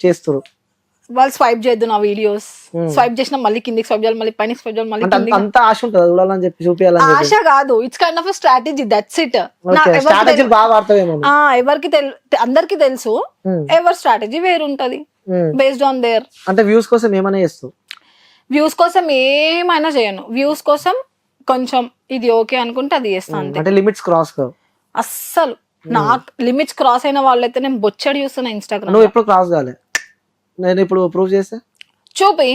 చేస్తారు. వాళ్ళు స్వైప్ చేయొద్దు నా వీడియోస్, స్వైప్ చేసిన మళ్ళీ కిందికి స్వైప్ చేయాలి, మళ్ళీ పైన స్వైప్ చేయాలి, మళ్ళీ అంటే అంత ఆశ ఉంటుంది చూడాలని చెప్పి, చూపించాలని ఆశ కాదు, it's kind of strategy, that's it. స్ట్రాటజీలు బాగా వాడతావేమో. ఎవరికి అందరికి తెలుసు, ఎవరి స్ట్రాటజీ వేరుంటది బేస్డ్ ఆన్ దేర్. అంటే వ్యూస్ కోసం ఏమైనా చేస్తావు? వ్యూస్ కోసం ఏమైనా చేయను, వ్యూస్ కోసం కొంచెం ఇది ఓకే అనుకుంటే అది చేస్తాను. అంటే లిమిట్స్ క్రాస్ కావు అస్సలు. నాకు లిమిట్స్ క్రాస్ అయిన వాళ్ళైతే నేను బొచ్చడి చూస్తున్నా ఇన్స్టాగ్రామ్. నువ్వు ఎప్పుడు క్రాస్ కాలే, నేను ఇప్పుడు ప్రూవ్ చేస్తే చూపి,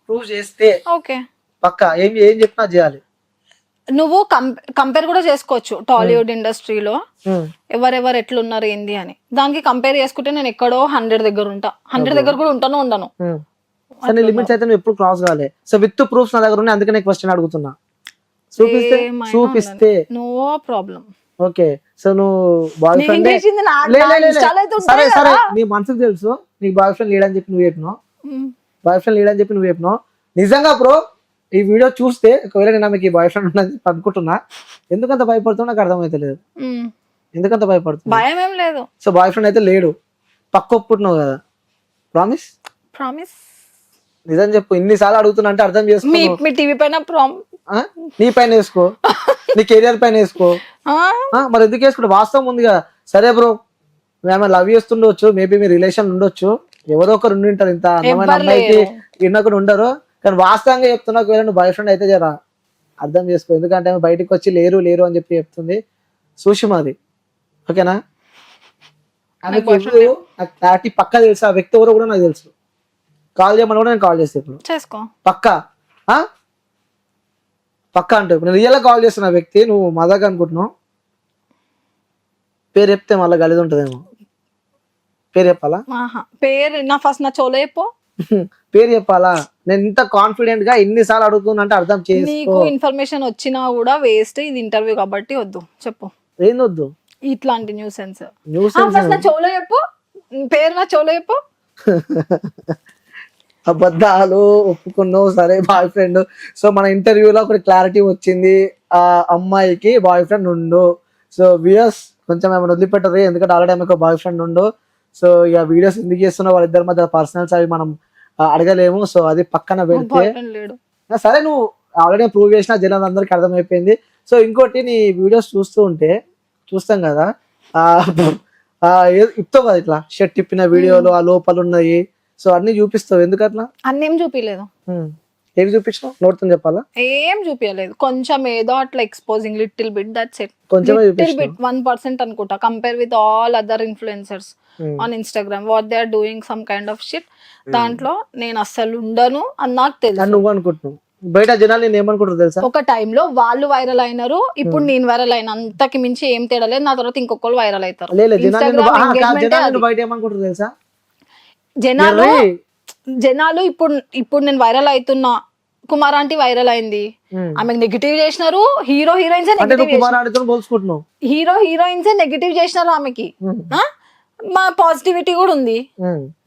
ప్రూవ్ చేస్తే ఓకే పక్కా ఏం చెప్పినా చేయాలి. నువ్వు కంపేర్ కూడా చేసుకోవచ్చు టాలీవుడ్ ఇండస్ట్రీలో ఎవరెవరు ఎట్లున్నారు ఏంది అని. దానికి కంపేర్ చేసుకుంటే నేను ఎక్కడో 100 దగ్గర ఉంటా, 100 దగ్గర కూడా ఉండను. సరే లిమిట్స్ అయితే నువ్వు ఎప్పుడు క్రాస్ కాలే. సో విత్ ప్రూఫ్స్ నా దగ్గర ఉన్నాయి, అందుకే నేను క్వశ్చన్ అడుగుతున్నా. చూపిస్తే నో ప్రాబ్లం. ఓకే. సో నువ్వు బాయ్ ఫ్రెండ్, సరే సరే నీ మనసుకు తెలుసు నీకు బాయ్ ఫ్రెండ్ లేడని చెప్పి నువ్వు చెప్పినావు. నిజంగా బ్రో ఈ వీడియో చూస్తే ఒకవేళ నేను ఆమెకి బాయ్ ఫ్రెండ్ ఉన్నది అనుకుంటున్నా, ఎందుకంత భయపడుతున్నా నాకు అర్థమైతలేదు. ఎందుకంత భయపడుతున్నా? భయం ఏం లేదు. సో బాయ్ ఫ్రెండ్ అయితే లేడు, పక్క ఒప్పుకుంటున్నావు కదా? ప్రామిస్ నిజం చెప్పు. ఇన్నిసార్లు అడుగుతున్నా అంటే అర్థం చేసుకో. మీ టీవీ పైన నీ పైన వేసుకో, నీ కెరియర్ పైన వేసుకో. మరి ఎందుకు వేసుకుంటే వాస్తవం ఉంది కదా. సరే బ్రో మేము లవ్ చేస్తుండొచ్చు, మేబీ మీ రిలేషన్ ఉండొచ్చు, ఎవరో ఒకరు ఉండి ఉంటారు, ఇంత అందమైన అమ్మాయికి ఇన్నొకరు ఉండరు. కానీ వాస్తవంగా చెప్తున్నా, ఒకవేళ నువ్వు బాయ్ ఫ్రెండ్ అయితే జరా అర్థం చేసుకో. ఎందుకంటే ఆమె బయటకు వచ్చి లేరు అని చెప్పి చెప్తుంది సుషిమాది. ఓకేనా? ఆమెకి పక్క తెలుసు, ఆ వ్యక్తి ఎవరో కూడా నాకు తెలుసు. కాల్ చేయమని కూడా నేను కాల్ చేస్తాను ఇప్పుడు. చేసుకో పక్కా అంటే ఇప్పుడు నేను రియల్ గా కాల్ చేస్తున్న వ్యక్తి, నువ్వు మజాక్ అనుకుంటున్నావు. పేరు చెప్తే మళ్ళీ గలీజ్ ఉంటదేమో. పేరు చెప్పాలా? పేరు నా ఫస్ట్ నా చోలో చెప్పు. పేరు చెప్పాలా? నేను ఇంత కాన్ఫిడెంట్ గా ఎన్నిసార్లు అడుగుతున్నా అంటే అర్థం చేసుకో. నీకు ఇన్ఫర్మేషన్ వచ్చినా కూడా వేస్ట్, ఇది ఇంటర్వ్యూ కాబట్టి వద్దు. చెప్పు ఏంది వద్దు? ఇట్లాంటి న్యూసెన్స్ నా చోలో చెప్పు, పేరు నా చోలో చెప్పు. అబద్ధాలు ఒప్పుకున్నావు, సరే బాయ్ ఫ్రెండ్. సో మన ఇంటర్వ్యూలో ఒకటి క్లారిటీ వచ్చింది, ఆ అమ్మాయికి బాయ్ ఫ్రెండ్ ఉండు. సో వ్యూయర్స్ కొంచెం ఏమైనా వదిలిపెట్టరు, ఎందుకంటే ఆల్రెడీ ఆమెకు బాయ్ ఫ్రెండ్ ఉండు. సో ఇక వీడియోస్ ఎందుకు చేస్తున్నా, వాళ్ళిద్దరి మధ్య పర్సనల్స్ అవి మనం అడగలేము. సో అది పక్కన పెడితే, సరే నువ్వు ఆల్రెడీ ప్రూవ్ చేసిన జనాలందరికీ అర్థమైపోయింది. సో ఇంకోటి, నీ వీడియోస్ చూస్తాం కదా, ఇప్తావు కదా ఇట్లా షర్ట్ ఇప్పిన వీడియోలు, ఆ లోపల ఉన్నాయి, సో అన్ని చూపిస్తావు. ఎందుకు అట్లా? అన్నేం చూపించలేదు. ఏమి చూపించినావు? నోట్తో చెప్పాలా? ఏం చూపించలేదు, కొంచెం ఏదో అట్లా exposing little bit, that's it. కొంచెం 1% అనుకుంటా, compare with all other influencers on Instagram, what they are doing some kind of shit. దాంట్లో నేను అస్సలు ఉండను అని నాకు తెలుసు. నువ్వు అనుకుంటున్నావు, బయట జనాలు నేను ఏమనుకుంటారు తెలుసా? ఒక టైంలో వాళ్ళు వైరల్ అయినారు, ఇప్పుడు నేను వైరల్ అయిన, అంతకి మించి ఏం తేడా లేదు. నా తర్వాత ఇంకొకరు వైరల్ అవుతారు. జనాలు ఇప్పుడు నేను వైరల్ అవుతున్నా, కుమార్ ఆంటీ వైరల్ అయింది, ఆమెకు నెగిటివ్ చేసినారు. హీరో హీరోయిన్స్ నెగిటివ్ చేసినారు ఆమెకి. మా పాజిటివిటీ కూడా ఉంది.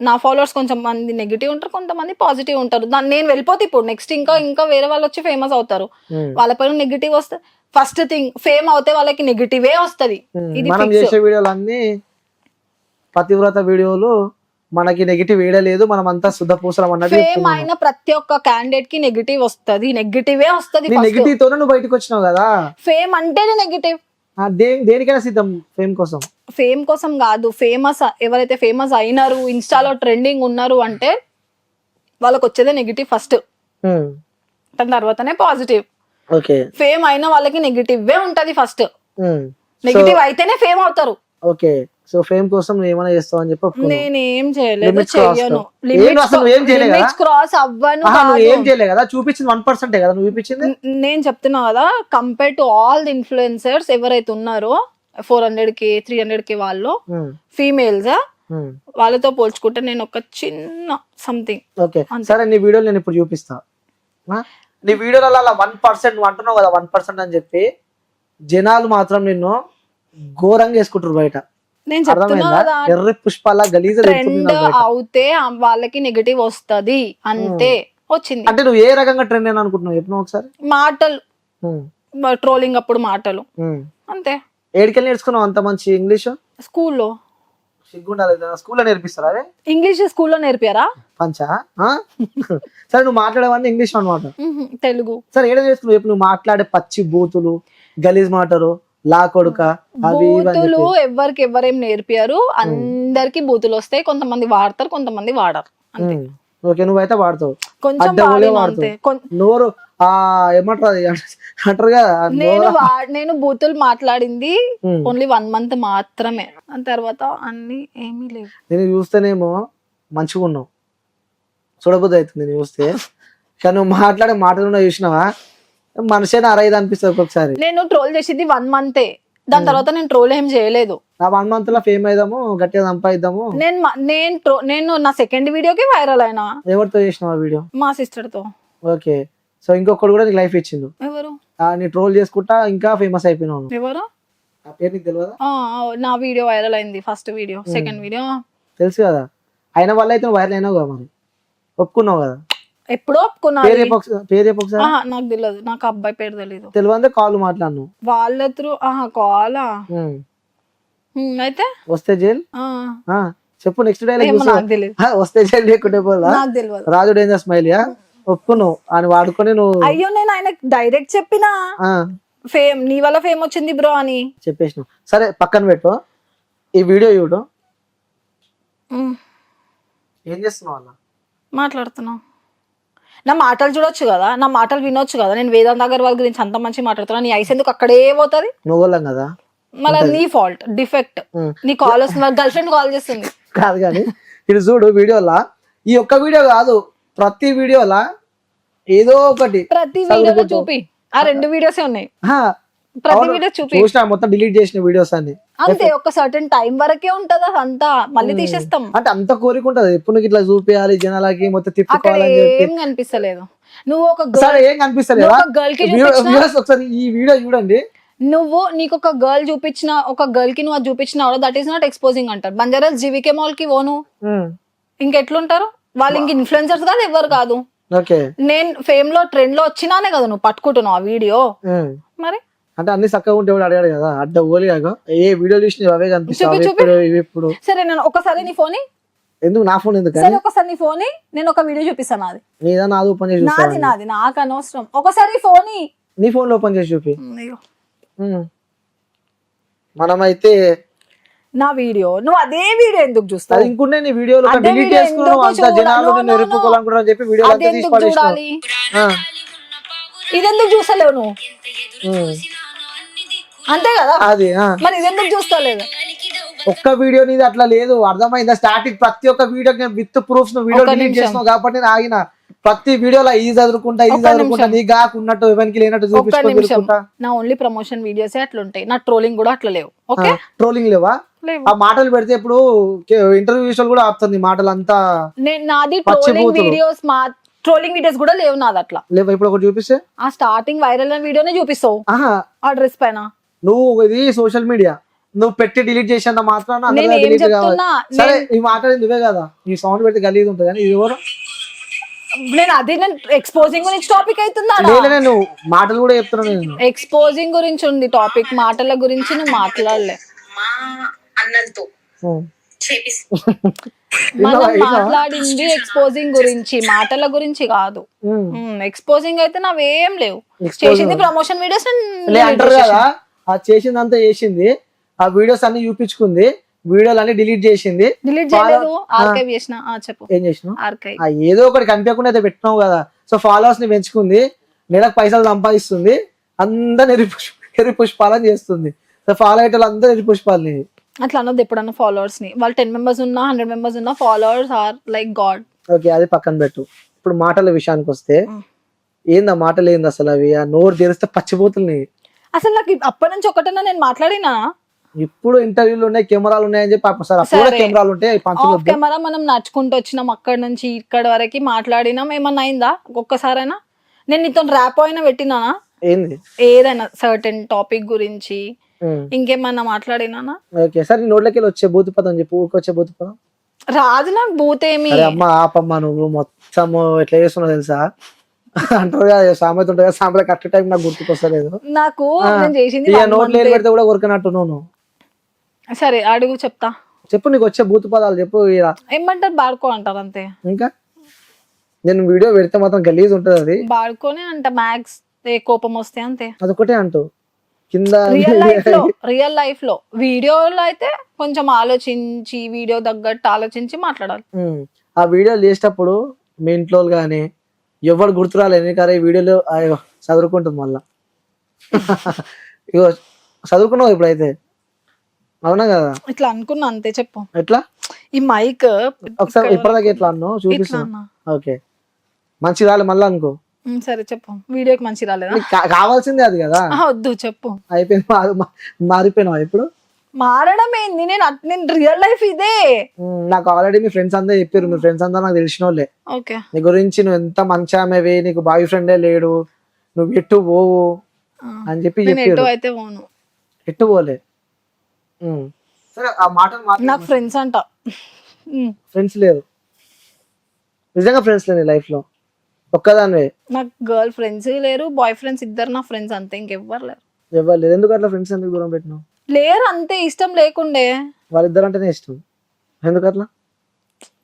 నా ఫాలోవర్స్ కొంచెం మంది నెగిటివ్ ఉంటారు, కొంతమంది పాజిటివ్ ఉంటారు. దాన్ని నేను వెళ్ళిపోతే ఇప్పుడు నెక్స్ట్ ఇంకా వేరే వాళ్ళు వచ్చి ఫేమస్ అవుతారు, వాళ్ళ పైన నెగిటివ్ వస్తే ఫస్ట్ థింగ్ ఫేమ్ అవుతే వాళ్ళకి నెగిటివే వస్తది. పతివ్రత వీడియోలు మనకి నెగిటివ్ వేయలేదు, మనం అంతా శుద్ధ పూసలం అన్నది. ఫేమ్ అయిన ప్రతి ఒక్క క్యాండిడేట్ కి నెగిటివ్ వస్తది, నెగిటివే వస్తది. నెగిటివ్ తోనే నువ్వు బయటకు వచ్చినావు కదా. ఫేమ్ అంటేనే నెగిటివ్. దేనికైనా సిద్ధం ఫేమ్ కోసం. ఫేమ్ కోసం కాదు, ఫేమస్ ఎవరైతే ఫేమస్ అయినారు, ఇన్స్టాలో ట్రెండింగ్ ఉన్నారు అంటే వాళ్ళకి వచ్చేదే నెగిటివ్ ఫస్ట్, దాని తర్వాతనే పాజిటివ్. ఫేమ్ అయిన వాళ్ళకి నెగిటివ్ ఉంటది ఫస్ట్, నెగిటివ్ అయితేనే ఫేమ్ అవుతారు. ఓకే, సో ఫేమ్ కోసం నువ్వు ఏమైనా చేస్తావు అని చెప్పి నేనేం చేయలేదు, చెయ్యను. క్రాస్ అవ్వను. ఏం చేయలేదు కదా, చూపించింది 1% కదా నువ్వు చూపించింది. నేను చెప్తున్నా కదా, compare to all the influencers ఎవరైతే ఉన్నారో 400K 300K వాళ్ళు ఫీమేల్స్, వాళ్ళతో పోల్చుకుంటే నేను ఒక చిన్న సంథింగ్. ఓకే సరే, నీ వీడియోలు నేను ఇప్పుడు చూపిస్తా. నీ వీడియోలలో అలా 1% నువ్వు అంటున్నావు కదా 1% అని చెప్పి, జనాలు మాత్రం నిన్ను ఘోరంగా వేసుకుంటారు బయట. నేను చెప్తున్నా కదా, ఎర్ర పుష్పాల గలీజ ట్రెండ్ అవుతే వాళ్ళకి నెగటివ్ వస్తది అంతే. వచ్చింది అంటే నువ్వు ఏ రకంగా ట్రెండ్ అని అనుకుంటున్నావు చెప్పు ఒకసారి. మాటలు, ట్రోలింగ్ అప్పుడు మాటలు అంతే. ఏడికెళ్ళి నేర్చుకున్నావు అంత మంచి ఇంగ్లీష్? స్కూల్లో సిగ్గుండాలి స్కూల్లో నేర్పిస్తారా అదే ఇంగ్లీష్ స్కూల్లో నేర్పారా? పంచా సరే నువ్వు మాట్లాడేవన్నీ ఇంగ్లీష్ అనమాట. తెలుగు సరే ఏడ నేర్చుకున్నావు చెప్పు? నువ్వు మాట్లాడే పచ్చి బూతులు, గలీజ్ మాటలు, లా కొడుక, అవి బూతులు ఎవరికి ఎవరేం నేర్పారు? అందరికి బూతులు వస్తాయి. కొంతమంది వాడతారు, కొంతమంది వాడరు. ఓకే, నువ్వైతే వాడతావు. కొంచెం నోరు ఏమంటారు అది అంటారు కదా. నేను బూతులు మాట్లాడింది ఓన్లీ 1 month మాత్రమే. తర్వాత అన్ని ఏమీ లేవు. నేను చూస్తేనేమో మంచిగా ఉన్నావు, చూడబుద్ధి అవుతుంది నేను చూస్తే. కానీ నువ్వు మాట్లాడే మాటలు చూసినావా మనిషి అరైదు అనిపిస్తుంది ఒక్కొక్కసారి. నేను ట్రోల్ చేసింది 1 month. దాని తర్వాత నేను ట్రోల్ ఏం చేయలేదు. ఆ 1 month లో ఫేమ్ అయిదాము, గట్టిగా సంపాదిద్దాము. నేను నా సెకండ్ వీడియోకి వైరల్ అయినా. ఎవరితో చేసినావు ఆ వీడియో? మా సిస్టర్ తో. ఓకే, సో ఇంకొకటి కూడా నీకు లైఫ్ ఇచ్చిండు. ఎవరు? నీ ట్రోల్ చేసుకుంటా ఇంకా ఫేమస్ అయిపోయినావు. ఎవరు? ఆ పేరు నీకు తెలియదా? నా వీడియో వైరల్ అయింది, ఫస్ట్ వీడియో. సెకండ్ వీడియో తెలుసు కదా. అయిన వల్ల అయితే వైరల్ అయినావు కదా, మరి ఒప్పుకున్నావు కదా. ఎప్పుడో ఒప్పుకున్నా. పేరు ఒకసారి. నాకు తెలియదు, నాకు అబ్బాయి పేరు తెలియదు. తెలియదు కాల్ మాట్లాడను వాళ్ళ త్రూ. కాలా అయితే వస్తే జైల్ చెప్పు. నెక్స్ట్ డైలాగ్ నాకు తెలియదు. వస్తే జైల్ లేకుంటే పోలా. నాకు తెలియదు. రాజు డేంజర్ స్మైల్ ఒప్పుకున్నావు అని వాడుకొని నువ్వు. అయ్యో నేను ఆయన డైరెక్ట్ చెప్పినా ఫేమ్ నీ వల్ల ఫేమ్ వచ్చింది బ్రో అని చెప్పేసినావు. సరే పక్కన పెట్టు, ఈ వీడియో చూడు. ఏం చేస్తున్నావు అలా మాట్లాడుతున్నావు? నా మాటలు చూడొచ్చు కదా, నా మాటలు వినొచ్చు కదా. నేను వేదాంత్ అగర్వాల్ గురించి అంత మంచి మాట్లాడుతున్నా. నీ ఐస్ ఎందుకు అక్కడే పోతుంది? నువ్వులం కదా, మళ్ళీ నీ ఫాల్ట్, డిఫెక్ట్. నీ కాల్ వస్తుంది, గర్ల్ ఫ్రెండ్ కాల్ చేస్తుంది. కాదు కానీ ఇది చూడు వీడియోలా. ఈ ఒక్క వీడియో కాదు, ప్రతి వీడియోలా ఏదో ఒకటి. ప్రతి వీడియోలో చూపి. ఆ 2 వీడియోసే ఉన్నాయి. ప్రతి వీడియో చూపి. చూసినా మొత్తం డిలీట్ చేసిన వీడియోస్ అన్ని. అంతే, ఒక సర్టెన్ టైం వరకే ఉంటది అంతా, మళ్ళీ తీసేస్తాం. అంటే అంత కోరిక ఉంటది ఎప్పుడు నీకు ఇట్లా చూపించాలి జనాలకి, మొత్తం తిప్పుకోవాలని చెప్పి. ఏం కనిపిస్తలేదు. నువ్వు ఒక ఏం కనిపిస్తలేదు గర్ల్ కి ఒకసారి ఈ వీడియో చూడండి. నీకు ఒక గర్ల్ చూపించిన, ఒక గర్ల్ కి నువ్వు అది చూపించిన, దట్ ఈస్ నాట్ ఎక్స్పోజింగ్ అంటారు. బంజారాస్ జీవికే మాల్ కి పోను, ఇంకెట్లుంటారు వాళ్ళు? ఇంక ఇన్ఫ్లుయెన్సర్స్ కాదు, ఎవరు కాదు. నేను ఫేమ్ లో ట్రెండ్ లో వచ్చినానే కదా నువ్వు పట్టుకుంటున్నావు ఆ వీడియో. మరి అంటే అన్ని చక్కగా ఉంటే అడిగాడు కదా, అడ్డ ఓలి ఏ వీడియో చూసిన అవే కనిపిస్తాయి ఇప్పుడు. సరే నేను ఒకసారి నీ ఫోన్ ఎందుకు? నా ఫోన్ ఎందుకు? సరే ఒకసారి నీ ఫోన్ నేను ఒక వీడియో చూపిస్తాను. నాది నీదా? నాది ఓపెన్ చేసి నాది నాకు అనవసరం. ఒకసారి ఫోన్ నీ ఫోన్ లో ఓపెన్ చేసి చూపి. మనమైతే నా వీడియో నువ్వు అదే వీడియో ఎందుకు చూస్తావు? ఇంకుంటే నీ వీడియోలో డిలీట్ చేసుకున్నావు, అంత జనాలు నిన్ను ఎరుపుకోవాలనుకుంటారని చెప్పి వీడియో అంతా తీసి పడేసావు. ఇదెందుకు చూస్తలేవు నువ్వు? అంతే కదా, అది మరి ఇదెందుకు చూస్తలేదు? ఒక్క వీడియో నీది అట్లా లేదు, అర్థమైందా? స్టార్టింగ్ ప్రతి ఒక్క వీడియో విత్ ప్రూఫ్స్ నువ్వు వీడియో డిలీట్ చేసినావు కాబట్టి నేను ఆగిన. ప్రతి వీడియోలో ఈ చదువుకుంటా నీ కాకున్నట్టు ఎవరికి లేనట్టు చూపించుకుంటా. నా ఓన్లీ ప్రమోషన్ వీడియోస్ అట్లుంటాయి. నా ట్రోలింగ్ కూడా అట్లా లేవు. ఓకే, ట్రోలింగ్ లేవా? ఆ మాటలు పెడితే ఇప్పుడు ఇంటర్వ్యూస్ కూడా ఆపుతుంది మాటలు అంతా. నాది ట్రోలింగ్ వీడియోస్, ట్రోలింగ్ వీడియోస్ కూడా లేవు నాది అట్లా లేవు. ఇప్పుడు ఒకటి చూపిస్తే ఆ స్టార్టింగ్ వైరల్ అయిన వీడియోనే చూపిస్తావు ఆ డ్రెస్ పైన. నువ్వు ఇది సోషల్ మీడియా నువ్వు పెట్టి డిలీట్ చేసేంత మాత్రాన సరే ఈ మాట్లాడింది నువ్వే కదా. ఈ సౌండ్ పెడితే గలీజ్ ఉంటుంది కానీ ఇది ఎవరు? నేను ఎక్స్పోజింగ్ గురించి టాపిక్ అవుతుందా? నేను మాటలు కూడా చెప్తున్నాను. నేను ఎక్స్పోజింగ్ గురించి ఉంది టాపిక్, మాటల గురించి నువ్వు మాట్లాడలే. మనం మాట్లాడింది ఎక్స్పోజింగ్ గురించి, మాటల గురించి కాదు. ఎక్స్పోజింగ్ అయితే నావేం లేవు. చేసింది ప్రమోషన్ వీడియోస్ అంటారు కదా, ఆ చేసిందంతా చేసింది, ఆ వీడియోస్ అన్ని చూపించుకుంది, వీడియోలు అన్ని డిలీట్ చేసింది. డిలీట్ చేయలేదు, ఆర్కైవ్ చేసిన. చెప్పు ఏం చేసినావు? ఆర్కైవ్ ఏదో ఒకటి కనిపించకుండా అయితే పెట్టినావు కదా. సో ఫాలోవర్స్ ని పెంచుకుంది, నెలకు పైసలు సంపాదిస్తుంది, అందరు ఎరి పుష్పాలని చేస్తుంది. సో ఫాలో అయ్యేటోళ్ళు అందరూ ఎరి పుష్పాలని. అట్లా అన్నది ఎప్పుడన్నా ఫాలోవర్స్ ని. వాళ్ళు 10 members ఉన్నా 100 members ఉన్నా followers are like god. Okay, అది పక్కన పెట్టు. ఇప్పుడు మాటల విషయానికి వస్తే ఏంది ఆ మాటలు ఏంది అసలు? అవి ఆ నోరు తెరిస్తే పచ్చిపోతున్నాయి. అసలు నాకు అప్పటి నుంచి ఒకటన్నా నేను మాట్లాడినా? ఇప్పుడు ఇంటర్వ్యూలు ఉన్నాయి, కెమెరాలు ఉన్నాయని చెప్పి కెమెరాలు ఉంటాయి. కెమెరా మనం నడుచుకుంటూ వచ్చినాం, అక్కడి నుంచి ఇక్కడ వరకు మాట్లాడినాం. ఏమన్నా అయిందా ఒక్కసారైనా? నేను నీతో ర్యాప్ అయినా పెట్టినానా? ఏంది ఏదైనా సర్టెన్ టాపిక్ గురించి ఇంకేమన్నా మాట్లాడినానా? ఓకే, సరే నోట్లకి వచ్చే బూతు పదం చెప్పు. ఊరికొచ్చే బూతు పదం రాదు నాకు. బూతేమి? అమ్మ ఆపమ్మా, నువ్వు మొత్తం ఎట్లా చేస్తున్నావు తెలుసా? అంటారు కదా సామెత ఉంటుంది కదా, సామెత కరెక్ట్ టైం నాకు గుర్తుకొస్తలేదు. నాకు చేసింది నోట్లు పెడితే కూడా కొరకనట్టు నువ్వు. సరే అడుగు చెప్తా. చెప్పు, నీకు వచ్చే భూత పదాలు చెప్పు. ఏమంటారు, బాడుకో అంటారు అంతే. ఇంకా నేను వీడియో పెడితే మాత్రం గలీజ్ ఉంటది అది. బాడుకోనే అంట మ్యాక్స్, కోపం వస్తే అంతే. అదొకటే అంటూ కింద రియల్ లైఫ్ లో వీడియోలో అయితే కొంచెం ఆలోచించి వీడియో తగ్గట్టు ఆలోచించి మాట్లాడాలి. ఆ వీడియోలు చేసేటప్పుడు మీ ఇంట్లో కానీ ఎవరు గుర్తురాలేదు కానీ ఈ వీడియోలో అయ్యో చదువుకుంటుంది మళ్ళా. ఇగో చదువుకున్నావు ఇప్పుడైతే, అవునా కదా? ఇట్లా అనుకున్నా అంతే. చెప్పు ఎట్లా? ఈ మైక్ ఒకసారి ఇప్పటిదాకా ఎట్లా అన్నావు చూపిస్తున్నా. ఓకే, మంచి రాలే మళ్ళా అనుకో. సరే చెప్పు. వీడియోకి మంచి రాలేదా? కావాల్సిందే అది కదా. వద్దు చెప్పు. అయిపోయింది, మారిపోయినావా ఇప్పుడు? మారడం ఏంది, నేను రియల్ లైఫ్ ఇదే. నాకు ఆల్రెడీ మీ ఫ్రెండ్స్ అందరూ చెప్పారు, మీ ఫ్రెండ్స్ అందరూ నాకు తెలిసిన వాళ్ళే. ఓకే, నీ గురించి నువ్వు ఎంత మంచి ఆమెవి, నీకు బాయ్ ఫ్రెండే లేడు, నువ్వు ఎట్టు పోవు అని చెప్పి చెప్పారు. అయితే పోను, ఎట్టు పోలే. సరే ఆ మాటలు నాకు ఫ్రెండ్స్ అంట. ఫ్రెండ్స్ లేరు, నిజంగా ఫ్రెండ్స్ లేరు లైఫ్ లో, ఒక్కదానివే. నాకు గర్ల్ ఫ్రెండ్స్ లేరు, బాయ్ ఫ్రెండ్స్ ఇద్దరు నా ఫ్రెండ్స్ అంతే, ఇంకెవ్వరు లేరు. ఎవరు లేరు. ఎందుకు అట్లా ఫ్రెండ్స్ ఎందుకు దూరం పెట్టినావు? లేరు అంతే, ఇష్టం లేకుండే. వాళ్ళిద్దరు అంటేనే ఇష్టం, ఎందుకు అట్లా?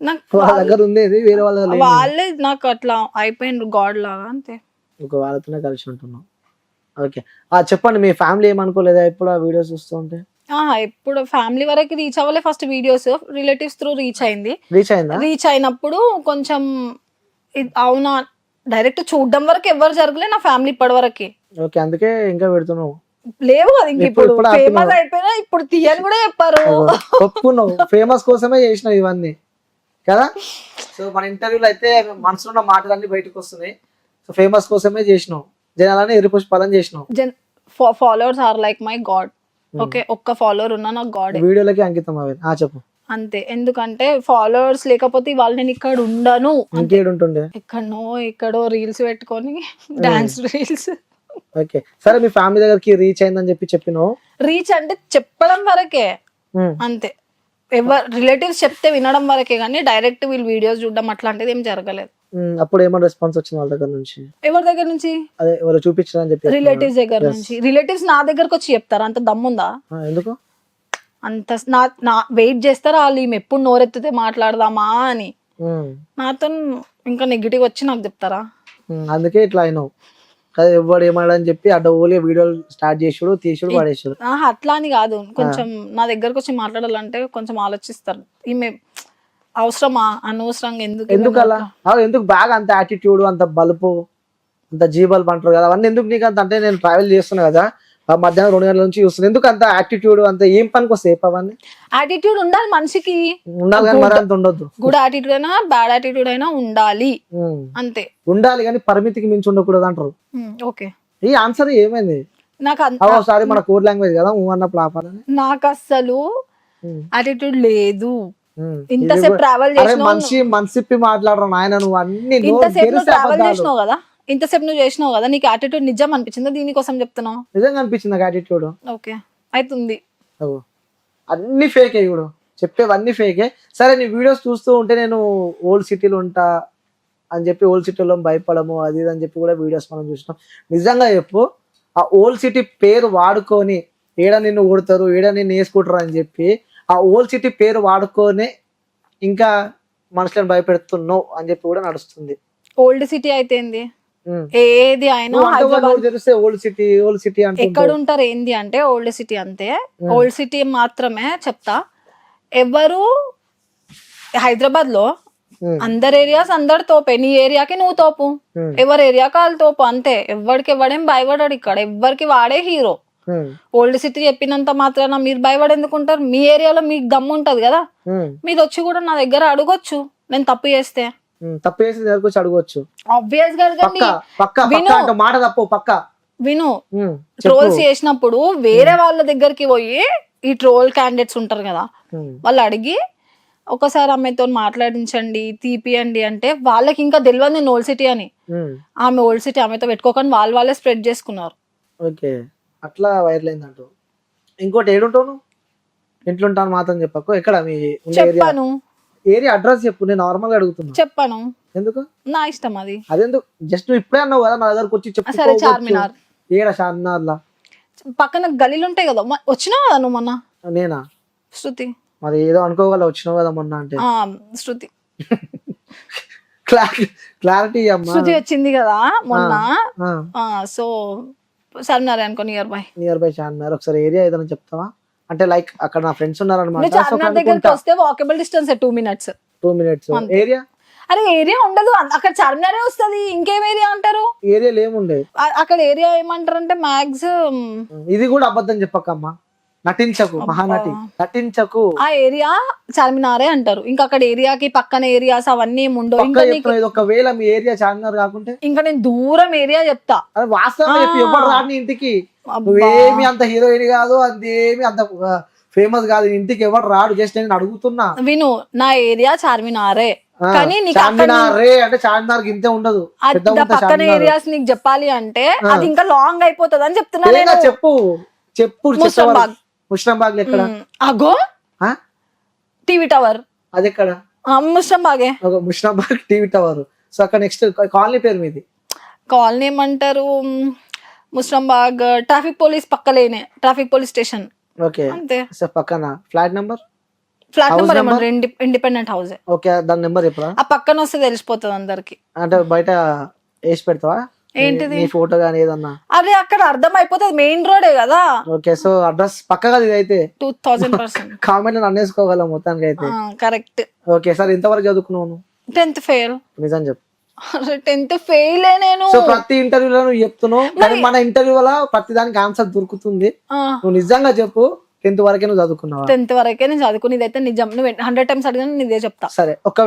నాకు వాళ్ళ దగ్గర ఉండేది వేరే వాళ్ళ దగ్గర లేదు. వాళ్ళే నాకు అట్లా అయిపోయిండ్రు గాడ్ లాగా అంతే. ఒక వాళ్ళతోనే కలిసి ఉంటున్నాం. ఓకే, చెప్పండి, మీ ఫ్యామిలీ ఏమనుకోలేదా ఇప్పుడు ఆ వీడియోస్ చూస్తూ ఉంటే? ఎప్పుడు ఫ్యామిలీ వరకు రీచ్ అవ్వలే. First videos relatives through reach అయింది. రీచ్ అయినప్పుడు కొంచెం అవునా, డైరెక్ట్ చూడడం వరకు ఎవరు జరగలే నా ఫ్యామిలీ ఇప్పటి వరకు. ఓకే, అందుకే ఇంకా పెడుతున్నావు. లేవు కదా ఇంక, ఇప్పుడు ఫేమస్ అయిపోయినా ఇప్పుడు తీయని కూడా చెప్పారు. ఒప్పుకున్నావు, ఫేమస్ కోసమే చేసినావు ఇవన్నీ కదా. సో మన ఇంటర్వ్యూలో అయితే మనసులో ఉన్న మాటలన్నీ బయటకు వస్తున్నాయి. సో ఫేమస్ కోసమే చేసినావు, జనాలని ఎరుపుష్పాలని చేసినావు. Followers are like my god. Okay, ఒక్క ఫాలోవర్ ఉన్నా నాకు గాడ్. వీడియోలకి అంకితం అవి. చెప్పు. అంతే, ఎందుకంటే ఫాలోవర్స్ లేకపోతే ఇవాళ నేను ఇక్కడ ఉండను. ఇంకేడుంటుండే? ఎక్కడో రీల్స్ పెట్టుకొని డాన్స్ రీల్స్. ఓకే, సరే మీ ఫ్యామిలీ దగ్గరికి రీచ్ అయిందని చెప్పినావు. రీచ్ అంటే చెప్పడం వరకే అంతే, ఎవరు రిలేటివ్స్ చెప్తే వినడం వరకే కానీ డైరెక్ట్ వీళ్ళు వీడియోస్ చూడడం అట్లాంటిది ఏం జరగలేదు. అప్పుడు ఏమైనా రెస్పాన్స్ వచ్చింది వాళ్ళ దగ్గర నుంచి? ఎవరి దగ్గర నుంచి? అదే ఎవరు చూపించారని చెప్పి. రిలేటివ్స్ దగ్గర నుంచి. రిలేటివ్స్ నా దగ్గరకు వచ్చి చెప్తారా? అంత దమ్ముందా? ఎందుకు అంత నా వెయిట్ చేస్తారా వాళ్ళు, ఈమె ఎప్పుడు నోరెత్తితే మాట్లాడదామా అని. నాతో ఇంకా నెగిటివ్ వచ్చి నాకు చెప్తారా? అందుకే ఇట్లా అయినావు కదా. ఎవడు ఏమని చెప్పి అడ్డగోలుగా వీడియోలు స్టార్ట్ చేసుడు, తీసుడు, పడేసాడు. అట్లా అని కాదు, కొంచెం నా దగ్గరకు వచ్చి మాట్లాడాలంటే కొంచెం ఆలోచిస్తారు. ఈమె అవసరమా, అనవసరంగా ఎందుకు అలా, ఎందుకు బాగా అంత యాటిట్యూడ్, అంత బలుపు, అంత జీబల్పు అంటారు కదా, అవన్నీ ఎందుకు నీకు అంత? అంటే నేను ట్రావెల్ చేస్తున్నా కదా, మధ్యాహ్నం 2 గంటల నుంచి చూస్తుంది, ఎందుకు అంత యాటిట్యూడ్? అంత ఏం పనికి వస్తాయి అవన్నీ? యాటిట్యూడ్ ఉండాలి మనిషికి, ఉండాలి కానీ మరి అంత ఉండొద్దు. గుడ్ యాటిట్యూడ్ అయినా బ్యాడ్ యాటిట్యూడ్ అయినా ఉండాలి, అంతే ఉండాలి, కానీ పరిమితికి మించి ఉండకూడదు అంటారు. ఓకే, ఈ ఆన్సర్ ఏమైంది? నాకు ఒకసారి మన కోడ్ లాంగ్వేజ్ కదా అన్న ప్లాపాలని. నాకు అస్సలు యాటిట్యూడ్ లేదు. ఇంతసేపు ట్రావెల్ మనసిప్పి మాట్లాడరు నాయన, నువ్వు అన్ని ఇంతసేపు ట్రావెల్ చేసినావు కదా, ఇంతసేపు నువ్వు చేసినావు కదా, నీకు యాటిట్యూడ్ నిజం అనిపించిందా? దీనికోసం చెప్తున్నావు? నిజంగా అనిపించింది నాకు యాటిట్యూడ్. ఓకే, అవుతుంది. అన్ని ఫేకే ఇప్పుడు చెప్పేవన్నీ ఫేకే. సరే, నీ వీడియోస్ చూస్తూ ఉంటే నేను ఓల్డ్ సిటీలో ఉంటా అని చెప్పి ఓల్డ్ సిటీలో భయపడము అది ఇది అని చెప్పి కూడా వీడియోస్ మనం చూసినాం. నిజంగా చెప్పు, ఆ ఓల్డ్ సిటీ పేరు వాడుకొని ఏడ నిన్ను కొడతారు, ఏడ నిన్ను వేసుకుంటారు అని చెప్పి ఆ ఓల్డ్ సిటీ పేరు వాడుకొని ఇంకా మనుషులను భయపెడుతున్నావు అని చెప్పి కూడా నడుస్తుంది. ఓల్డ్ సిటీ అయితే ఏంది, ఏది అయినా ఓల్డ్ సిటీ ఓల్డ్ సిటీ అంటే ఎక్కడ ఉంటారు ఏంది అంటే ఓల్డ్ సిటీ అంతే. ఓల్డ్ సిటీ మాత్రమే చెప్తా. ఎవరు హైదరాబాద్ లో అందరు ఏరియాస్ అందరు తోపే, నీ ఏరియాకి నువ్వు తోపు, ఎవరి ఏరియాకి వాళ్ళు తోపు అంతే. ఎవరికి ఎవడేం భయపడాడు ఇక్కడ, ఎవరికి వాడే హీరో. ఓల్డ్ సిటీ చెప్పినంత మాత్రాన మీరు భయపడేందుకుంటారు? మీ ఏరియాలో మీకు దమ్ము ఉంటది కదా, మీరు వచ్చి కూడా నా దగ్గర అడగొచ్చు. నేను తప్పు చేస్తే అడగొచ్చు. ఆబ్వియస్ గా మాట తప్పు పక్క విను. ట్రోల్స్ చేసినప్పుడు వేరే వాళ్ళ దగ్గరికి పోయి ఈ ట్రోల్ క్యాండిడేట్స్ ఉంటారు కదా, వాళ్ళు అడిగి ఒకసారి ఆమెతో మాట్లాడించండి, తీపియండి అంటే వాళ్ళకి ఇంకా తెలియదు నేను ఓల్డ్ సిటీ అని. ఆమె ఓల్డ్ సిటీ ఆమెతో పెట్టుకోకుండా వాళ్ళే స్ప్రెడ్ చేసుకున్నారు. ఓకే, అట్లా వైరల్ అయిందంటూ. ఇంకోటి ఏడుంటావు? ఇంట్లో ఉంటాను మాత్రం చెప్పకు. ఎక్కడ మీ చెప్పాను ఏరియా అడ్రస్ చెప్పు, నేను నార్మల్ గా అడుగుతున్నా. చెప్పాను. ఎందుకు? నా ఇష్టం అది. అదెందుకు? జస్ట్ నువ్వు ఇప్పుడే అన్నావు కదా నా దగ్గరకు వచ్చి చెప్పు. సరే, చార్మినార్. ఏడా చార్మినార్ లా పక్కన గలీలు ఉంటాయి కదా, వచ్చినావు కదా నువ్వు మొన్న. నేనా? శృతి మరి ఏదో అనుకోగల వచ్చినావు కదా మొన్న అంటే శృతి క్లారిటీ అమ్మా. శృతి వచ్చింది కదా మొన్న. ఆ, సో చార్మినార్ అనుకో near by. Near by Charminar. ఒకసారి ఏరియా ఏదైనా చెప్తావా? అంటే లైక్ అక్కడ నా ఫ్రెండ్స్ నువ్వు ఉన్నారనమాట. చార్మినార్ దగ్గరికి వస్తే వాకబుల్ డిస్టెన్స్ 2 minutes. 2 minutes. అంతే. ఏరియా అరే ఏరియా ఉండదు, అక్కడ చార్మినారే వస్తది, ఇంకేం ఏరియా అంటారు? ఏరియాలు ఏముండే? అక్కడ ఏరియా ఏమంటారు అంటే మ్యాక్స్ ఇది కూడా అబద్ధం చెప్పకమ్మా, నటించకు మహానటి, నటించకు. ఆ ఏరియా చార్మినారే అంటారు. ఇంకా అక్కడ ఏరియాకి పక్కన ఏరియాస్ అవన్నీ ఏమి ఉండవు. పక్కా ఇంకా నీకు చెప్తున్నా, ఒకవేళ మీ ఏరియా చార్మినార్ కాకుంటే ఇంకా నేను దూరం ఏరియా చెప్తా. అది వాస్తవం చెప్పి ఎవరు రాని ఇంటికి. అబ్బా. నువ్వేమి అంత హీరోయిన్ కాదు, అదేమి అంత ఫేమస్ కాదు, ఇంటికి ఎవరు రాడు. జస్ట్ నేను అడుగుతున్నా. విను, నా ఏరియా చార్మినారే, కానీ నీకు అక్కడ చార్మినారే అంటే చార్మినార్ ఇంతే ఉండదు, పెద్ద ఆ పక్కన ఏరియాస్ నీకు చెప్పాలి అంటే అది ఇంకా లాంగ్ అయిపోతుంది అని చెప్తున్నా నేను. చెప్పు చెప్పు. ముస్లింబాగ్. ముస్లింబాగ్ ఎక్కడ? అగో ఆ? TV tower. అది ఎక్కడ? ముస్లింబాగే. Muslimbagh TV tower. సో అక్కడ నెక్స్ట్ కాలనీ పేరు మీది? కాలనీ ఏమంటారు? ముస్లింబాగ్ ట్రాఫిక్ పోలీస్ పక్కలేనే, ట్రాఫిక్ పోలీస్ స్టేషన్ ఓకే. అంతే. సో పక్కన flat number? Flat House number number? ఏమన్నా ఇండిపెండెంట్ హౌస్. ఓకే, దాని నెంబర్ చెప్పరా? ఆ పక్కన వస్తే తెలిసిపోతుంది అందరికి. అంటే బయట వేసి పెడతావా ఏంటిది? నీ ఫోటో గానీ ఏదన్నా? అదే అక్కడ అర్థం అయిపోతుంది, మెయిన్ రోడే కదా. ఓకే, సో అడ్రస్ పక్కగా ఇది అయితే 2000%. కామెంట్ అన్నేసుకోగలం మొత్తానికి అయితే. కరెక్ట్. ఓకే సార్, ఇంతవరకు చదువుకున్నావు నువ్వు? 10th fail. నిజం చెప్పు. 10th ఫెయిల్ నేను. సో ప్రతి ఇంటర్వ్యూలో నువ్వు చెప్తున్నావు, కానీ మన ఇంటర్వ్యూలో ప్రతి దానికి ఆన్సర్ దొరుకుతుంది. నువ్వు నిజంగా చెప్పు, 10th వరకే నువ్వు చదువుకున్నావా? 10th వరకే నేను చదువుకునేది అయితే నిజం. నువ్వు 100 times అడిగినా నేను ఇదే చెప్తా. సరే, ఒక